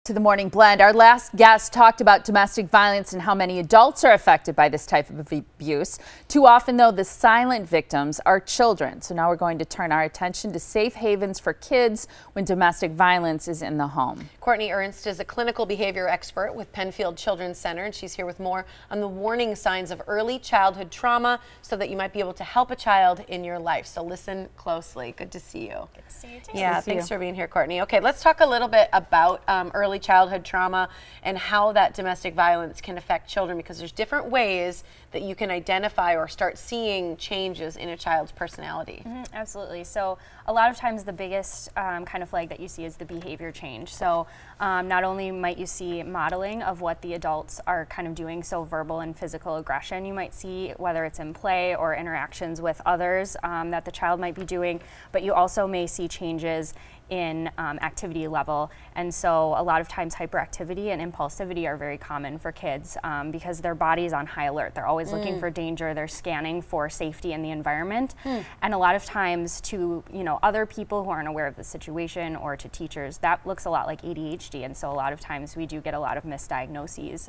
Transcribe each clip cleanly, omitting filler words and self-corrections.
To the Morning Blend. Our last guest talked about domestic violence and how many adults are affected by this type of abuse. Too often, though, the silent victims are children. So now we're going to turn our attention to safe havens for kids when domestic violence is in the home. Courtney Ernst is a clinical behavior expert with Penfield Children's Center, and she's here with more on the warning signs of early childhood trauma so that you might be able to help a child in your life. So listen closely. Good to see you. Good to see you too. Yeah, thanks for being here, Courtney. Okay, let's talk a little bit about early childhood trauma and how that domestic violence can affect children, because there's different ways that you can identify or start seeing changes in a child's personality. Absolutely. So a lot of times the biggest kind of flag that you see is the behavior change. So not only might you see modeling of what the adults are kind of doing, so verbal and physical aggression, you might see whether it's in play or interactions with others that the child might be doing, but you also may see changes in activity level. And so a lot of times hyperactivity and impulsivity are very common for kids because their body is on high alert. They're always looking for danger. They're scanning for safety in the environment. And a lot of times to other people who aren't aware of the situation or to teachers, that looks a lot like ADHD. And so a lot of times we do get a lot of misdiagnoses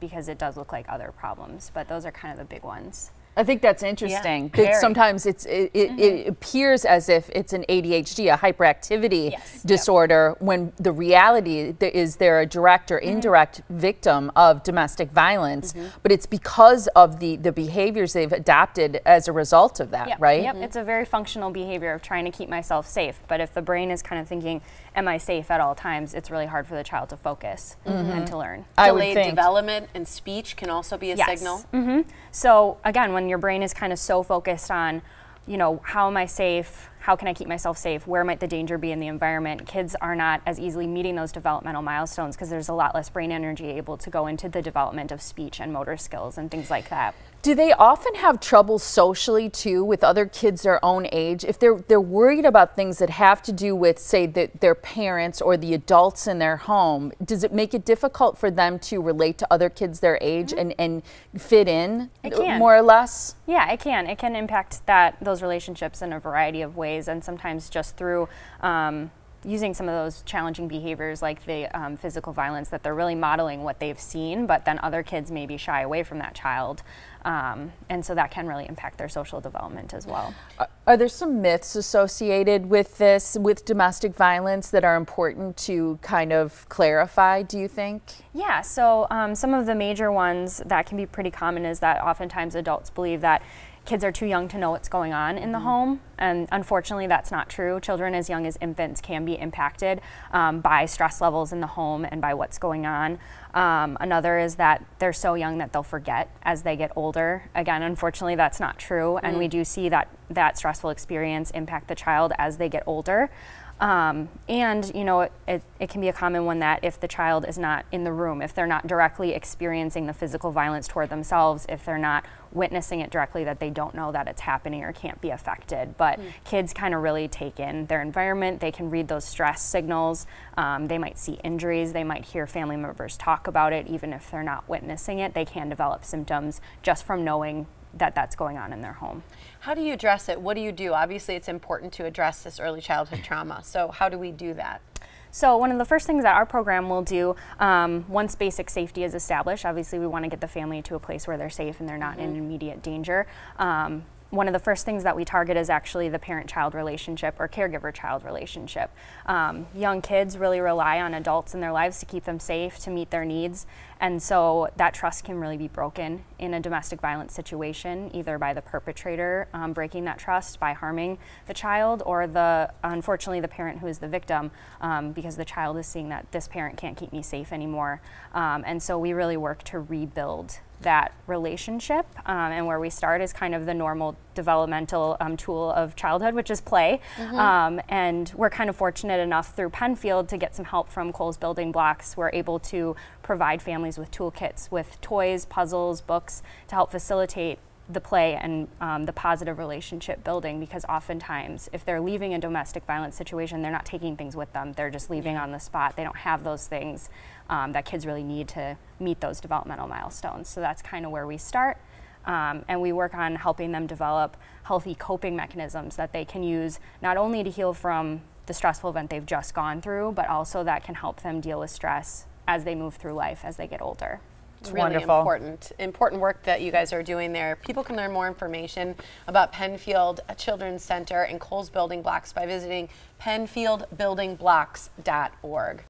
because it does look like other problems. But those are kind of the big ones. I think that's interesting. Yeah, sometimes it appears as if it's an ADHD, a hyperactivity disorder, when the reality is they're a direct or indirect victim of domestic violence, but it's because of the behaviors they've adapted as a result of that, right? Yep, it's a very functional behavior of trying to keep myself safe, but if the brain is kind of thinking, am I safe at all times, it's really hard for the child to focus and to learn. Delayed development and speech can also be a signal. So again, when your brain is kind of so focused on, how am I safe? How can I keep myself safe? Where might the danger be in the environment? Kids are not as easily meeting those developmental milestones because there's a lot less brain energy able to go into the development of speech and motor skills and things like that. Do they often have trouble socially too with other kids their own age? If they're worried about things that have to do with, say, their parents or the adults in their home, does it make it difficult for them to relate to other kids their age and fit in more or less? Yeah, it can. It can impact those relationships in a variety of ways, and sometimes just through using some of those challenging behaviors like the physical violence, that they're really modeling what they've seen, but then other kids maybe shy away from that child. And so that can really impact their social development as well. Are there some myths associated with this, with domestic violence, that are important to kind of clarify, do you think? Yeah, so some of the major ones that can be pretty common is that oftentimes adults believe that kids are too young to know what's going on in the home, and unfortunately that's not true. Children as young as infants can be impacted by stress levels in the home and by what's going on. Another is that they're so young that they'll forget as they get older. Again, unfortunately that's not true, and we do see that stressful experience impact the child as they get older. And it can be a common one that if the child is not in the room, if they're not directly experiencing the physical violence toward themselves, if they're not witnessing it directly, that they don't know that it's happening or can't be affected. But kids kind of really take in their environment. They can read those stress signals. They might see injuries. They might hear family members talk about it. Even if they're not witnessing it, they can develop symptoms just from knowing that that's going on in their home. How do you address it? What do you do? Obviously, it's important to address this early childhood trauma. So how do we do that? So one of the first things that our program will do, once basic safety is established, obviously we want to get the family to a place where they're safe and they're not in immediate danger. One of the first things that we target is actually the parent-child relationship or caregiver-child relationship. Young kids really rely on adults in their lives to keep them safe, to meet their needs, and so that trust can really be broken in a domestic violence situation, either by the perpetrator breaking that trust by harming the child, or unfortunately the parent who is the victim, because the child is seeing that this parent can't keep me safe anymore. And so we really work to rebuild that relationship, and where we start is kind of the normal developmental tool of childhood, which is play. And we're kind of fortunate enough through Penfield to get some help from Cole's Building Blocks. We're able to provide families with toolkits, with toys, puzzles, books to help facilitate the play and the positive relationship building, because oftentimes if they're leaving a domestic violence situation, they're not taking things with them. They're just leaving on the spot. They don't have those things that kids really need to meet those developmental milestones. So that's kind of where we start. And we work on helping them develop healthy coping mechanisms that they can use not only to heal from the stressful event they've just gone through, but also that can help them deal with stress as they move through life as they get older. It's really important work that you guys are doing there. People can learn more information about Penfield Children's Center and Cole's Building Blocks by visiting penfieldbuildingblocks.org.